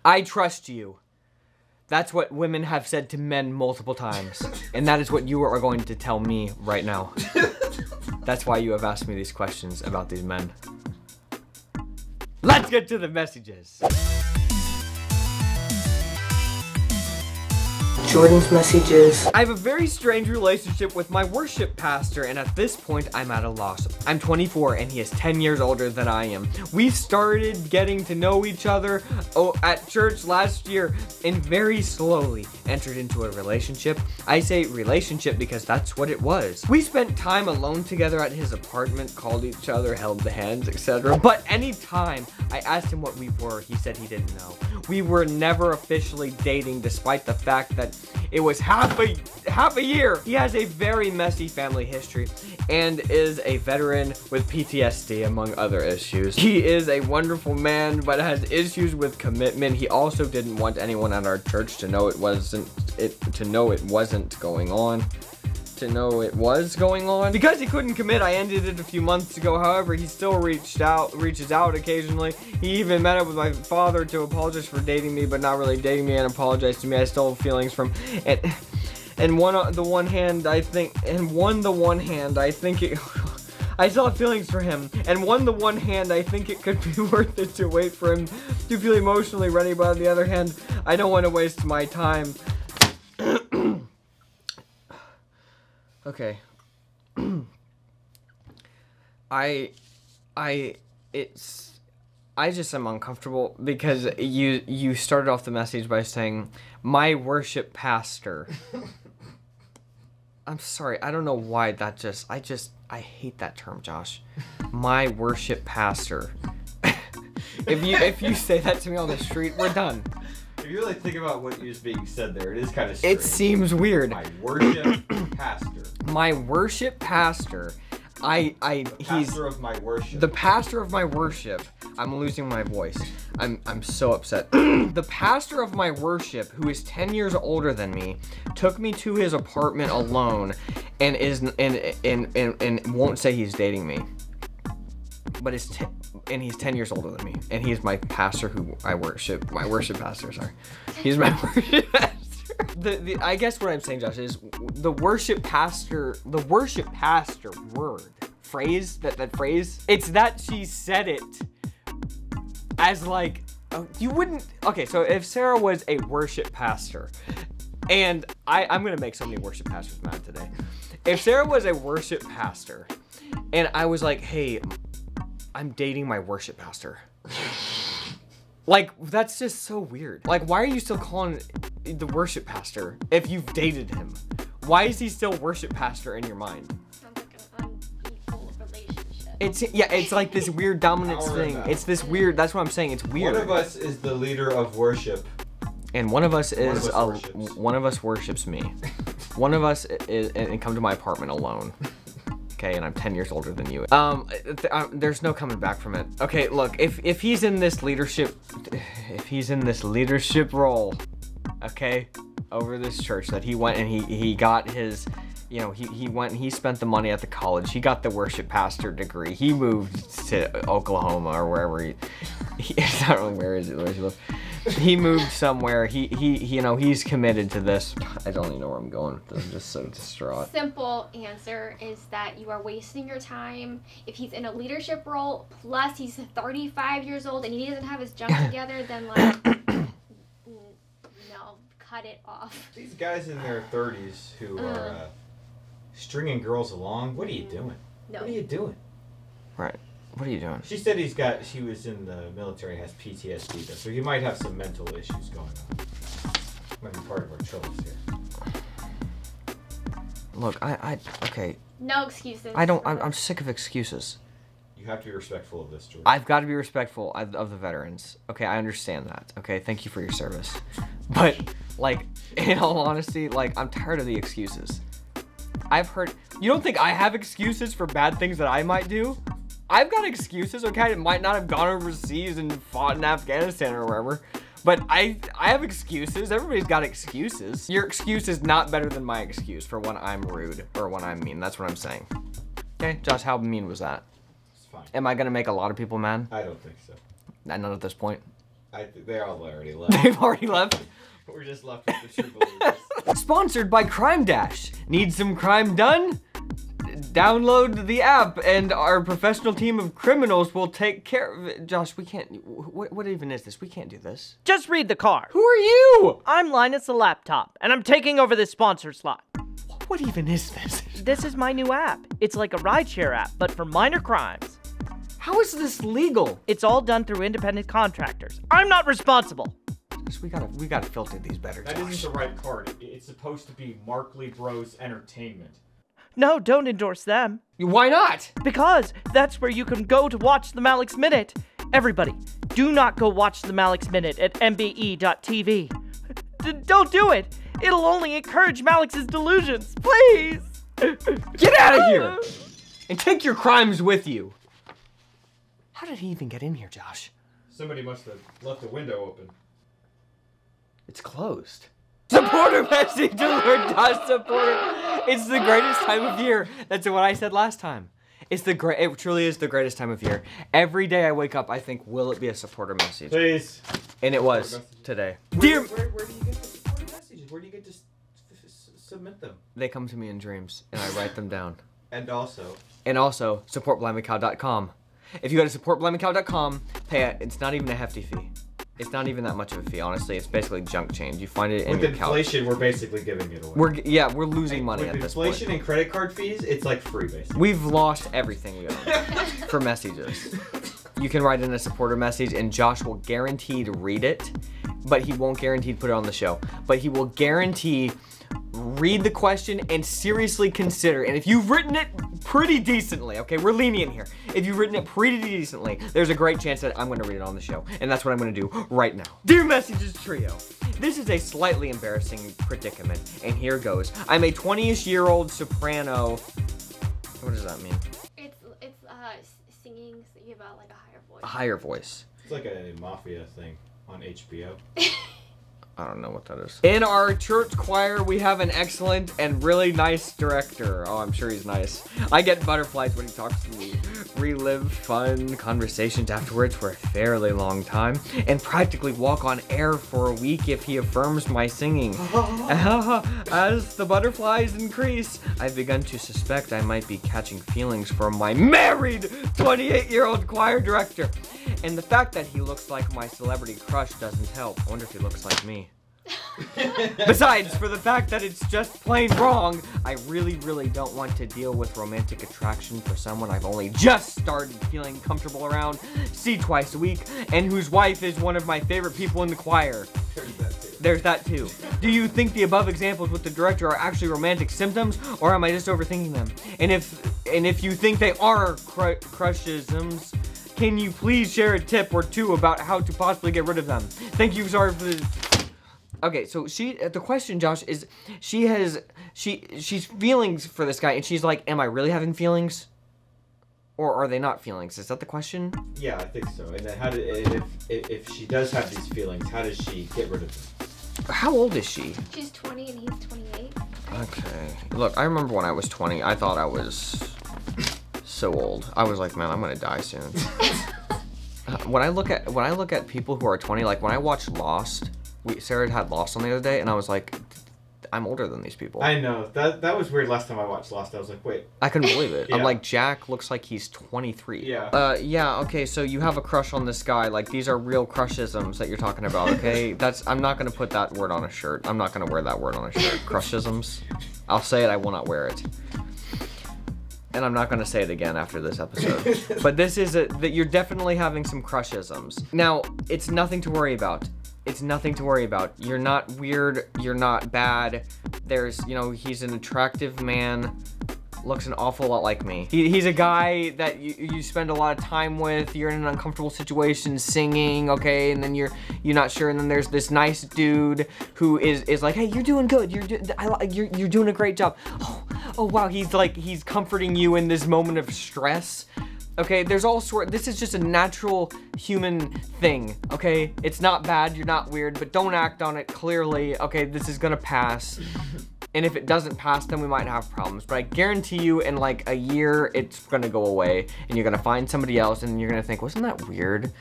I trust you. That's what women have said to men multiple times. And that is what you are going to tell me right now. That's why you have asked me these questions about these men. Let's get to the messages. Jordan's messages. I have a very strange relationship with my worship pastor, and at this point, I'm at a loss. I'm 24, and he is 10 years older than I am. We started getting to know each other at church last year, and very slowly entered into a relationship. I say relationship because that's what it was. We spent time alone together at his apartment, called each other, held the hands, etc. But anytime I asked him what we were, he said he didn't know. We were never officially dating, despite the fact that it was half a year. He has a very messy family history and is a veteran with PTSD, among other issues. He is a wonderful man, but has issues with commitment. He also didn't want anyone at our church to know it wasn't going on. Because he couldn't commit, I ended it a few months ago. However, he still reaches out occasionally. He even met up with my father to apologize for dating me, but not really dating me, and apologized to me. I still have feelings from I still have feelings for him, and on the one hand, I think it could be worth it to wait for him to feel emotionally ready, but on the other hand, I don't want to waste my time. Okay. I just am uncomfortable because you started off the message by saying, my worship pastor. I'm sorry, I don't know why that I hate that term, Josh. My worship pastor. If you say that to me on the street, we're done. If you really think about what is being said there, it is kind of strange. It seems weird. My worship pastor. My worship pastor. He's pastor of my worship. The pastor of my worship. I'm losing my voice. I'm so upset. The pastor of my worship, who is 10 years older than me, took me to his apartment alone and won't say he's dating me. But he's 10 years older than me, and he's my pastor who I worship. My worship pastor, sorry. He's my worship pastor. I guess what I'm saying, Josh, is the worship pastor phrase, that phrase, it's that she said it as like, oh, you wouldn't, okay, so if Sarah was a worship pastor, and I'm gonna make so many worship pastors mad today. If Sarah was a worship pastor, and I was like, hey, I'm dating my worship pastor. Like, that's just so weird. Like, why are you still calling the worship pastor if you've dated him? Why is he still worship pastor in your mind? Sounds like an unequal relationship. It's like this weird dominance thing. It's this weird, that's what I'm saying, it's weird. One of us is the leader of worship. And one of us worships me. One of us is, and come to my apartment alone. Okay, and I'm 10 years older than you. There's no coming back from it. Okay, look, if he's in this leadership role, okay, over this church that he went and he got his, you know, he went and he spent the money at the college. He got the worship pastor degree. He moved to Oklahoma or wherever I don't know where he lives. He moved somewhere. You know, he's committed to this. I don't even know where I'm going with this. I'm just so distraught. Simple answer is that you are wasting your time. If he's in a leadership role, plus he's 35 years old and he doesn't have his junk together, then like, no, cut it off. These guys in their 30s who are stringing girls along, what are you doing? No. What are you doing? Right. What are you doing? She said she was in the military, has PTSD, though, so he might have some mental issues going on. Might be part of our troubles here. Look, okay. No excuses. I'm sick of excuses. You have to be respectful of this, Jordan. I've got to be respectful of the veterans. Okay, I understand that. Okay, thank you for your service. But, like, in all honesty, like, I'm tired of the excuses. I've heard, you don't think I have excuses for bad things that I might do? I've got excuses, okay? I might not have gone overseas and fought in Afghanistan or wherever, but I have excuses. Everybody's got excuses. Your excuse is not better than my excuse for when I'm rude or when I'm mean. That's what I'm saying. Okay, Josh, how mean was that? It's fine. Am I gonna make a lot of people mad? I don't think so. Not at this point. I think they all already left. They've already left. We're just left with the true believers. Sponsored by Crime Dash. Need some crime done? Download the app and our professional team of criminals will take care of it. Josh, we can't, what even is this? We can't do this. Just read the card. Who are you? I'm Linus the Laptop, and I'm taking over this sponsor slot. What even is this? This is my new app. It's like a rideshare app, but for minor crimes. How is this legal? It's all done through independent contractors. I'm not responsible. We gotta filter these better, Josh. That isn't the right card. It's supposed to be Markley Bros Entertainment. No, don't endorse them. Why not? Because that's where you can go to watch the Malik's Minute. Everybody, do not go watch the Malik's Minute at mbe.tv. Don't do it. It'll only encourage Malik's delusions. Please. Get out of here! And take your crimes with you. How did he even get in here, Josh? Somebody must have left the window open. It's closed. Supporter message alert, Josh, supporter. It's the greatest time of year. That's what I said last time. It truly is the greatest time of year. Every day I wake up, I think, will it be a supporter message? Please. And it was today. Where do you get the supporter messages? Where do you get to submit them? They come to me in dreams, and I write them down. And also, supportblimeycow.com. If you go to supportblimeycow.com, pay it. It's not even a hefty fee. It's not even that much of a fee, honestly. It's basically junk change. You find it in your couch. With inflation, we're basically giving it away. We're losing money at this point. With inflation and credit card fees, it's like free, basically. We've lost everything we own for messages. You can write in a supporter message, and Josh will guarantee to read it, but he won't guarantee to put it on the show. But he will guarantee read the question and seriously consider. And if you've written it pretty decently, okay, we're lenient here. If you've written it pretty decently, there's a great chance that I'm gonna read it on the show. And that's what I'm gonna do right now. Dear Messages Trio, this is a slightly embarrassing predicament, and here goes. I'm a 20-ish-year-old soprano. What does that mean? It's singing so you have like a higher voice. A higher voice. It's like a mafia thing on HBO. I don't know what that is. In our church choir, we have an excellent and really nice director. Oh, I'm sure he's nice. I get butterflies when he talks to me. Relive fun conversations afterwards for a fairly long time, and practically walk on air for a week if he affirms my singing. As the butterflies increase, I've begun to suspect I might be catching feelings for my married 28-year-old choir director. And the fact that he looks like my celebrity crush doesn't help. I wonder if he looks like me. Besides, for the fact that it's just plain wrong, I really, really don't want to deal with romantic attraction for someone I've only just started feeling comfortable around, see twice a week, and whose wife is one of my favorite people in the choir. There's that too. Do you think the above examples with the director are actually romantic symptoms, or am I just overthinking them? And if you think they are crushisms, can you please share a tip or two about how to possibly get rid of them? Thank you, sorry for the... Okay, so the question, Josh, is she's feelings for this guy, and she's like, am I really having feelings? Or are they not feelings? Is that the question? Yeah, I think so. And then if she does have these feelings, how does she get rid of them? How old is she? She's 20 and he's 28. Okay. Look, I remember when I was 20, I thought I was so old. I was like, man, I'm gonna die soon. When I look at people who are 20, like when I watch Lost, Sarah had Lost on the other day, and I was like, I'm older than these people. I know. That was weird last time I watched Lost. I was like, wait. I couldn't believe it. Yeah. I'm like, Jack looks like he's 23. Yeah. Yeah, okay, so you have a crush on this guy. Like, these are real crushisms that you're talking about, okay? I'm not gonna put that word on a shirt. I'm not gonna wear that word on a shirt. Crushisms. I'll say it, I will not wear it. And I'm not gonna say it again after this episode. But this is that you're definitely having some crushisms. Now, it's nothing to worry about. It's nothing to worry about. You're not weird, you're not bad. There's, you know, he's an attractive man, looks an awful lot like me. He's a guy that you spend a lot of time with, you're in an uncomfortable situation singing, okay, and then you're not sure, and then there's this nice dude who is like, hey, you're doing good, you're doing a great job. Oh wow, he's comforting you in this moment of stress. Okay, there's all this is just a natural human thing, okay? It's not bad, you're not weird, but don't act on it clearly, okay? This is gonna pass. And if it doesn't pass, then we might have problems. But I guarantee you in like a year, it's gonna go away and you're gonna find somebody else and you're gonna think, wasn't that weird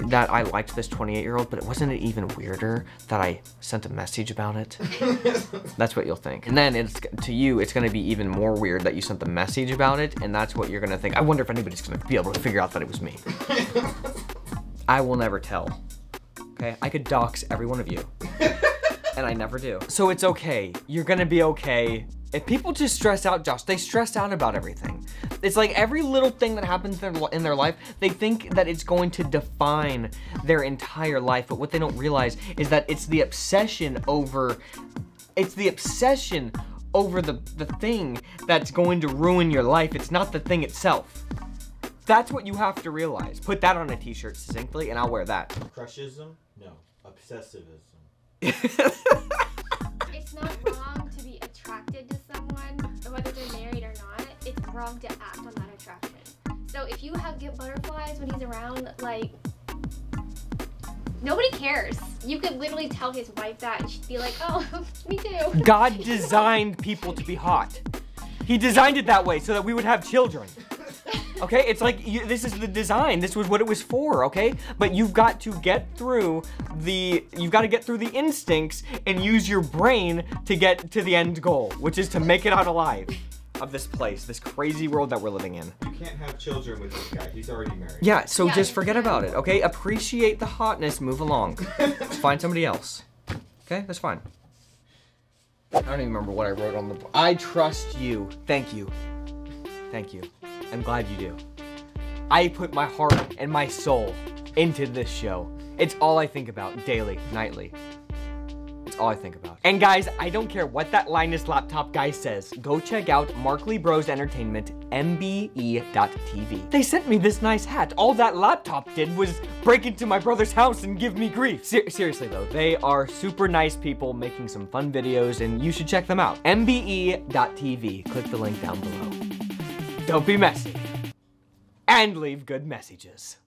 that I liked this 28-year-old, but wasn't it even weirder that I sent a message about it? That's what you'll think. And then to you, it's gonna be even more weird that you sent the message about it, and that's what you're gonna think. I wonder if anybody's gonna be able to figure out that it was me. I will never tell, okay? I could dox every one of you. And I never do. So it's okay. You're gonna be okay. If people just stress out, Josh, they stress out about everything. It's like every little thing that happens in their life, they think that it's going to define their entire life. But what they don't realize is that it's the obsession over the thing that's going to ruin your life. It's not the thing itself. That's what you have to realize. Put that on a t-shirt succinctly and I'll wear that. Crushism? No. Obsessivism. It's not wrong to be attracted to someone, whether they're married or not. It's wrong to act on that attraction. So if you get butterflies when he's around, like, nobody cares. You could literally tell his wife that and she'd be like, oh, me too. God designed people to be hot. He designed it that way so that we would have children. Okay, it's like, this is the design. This was what it was for, okay? But you've got to get through the instincts and use your brain to get to the end goal, which is to make it out alive of this place, this crazy world that we're living in. You can't have children with this guy. He's already married. Yeah, so just forget about it, okay? Appreciate the hotness, move along. Find somebody else. Okay, that's fine. I don't even remember what I wrote on the board. I trust you. Thank you. Thank you. I'm glad you do. I put my heart and my soul into this show. It's all I think about daily, nightly. It's all I think about. And guys, I don't care what that Linus laptop guy says. Go check out Markley Bros Entertainment, MBE.TV. They sent me this nice hat. All that laptop did was break into my brother's house and give me grief. Seriously though, they are super nice people making some fun videos and you should check them out. MBE.TV. Click the link down below. Don't be messy. And leave good messages.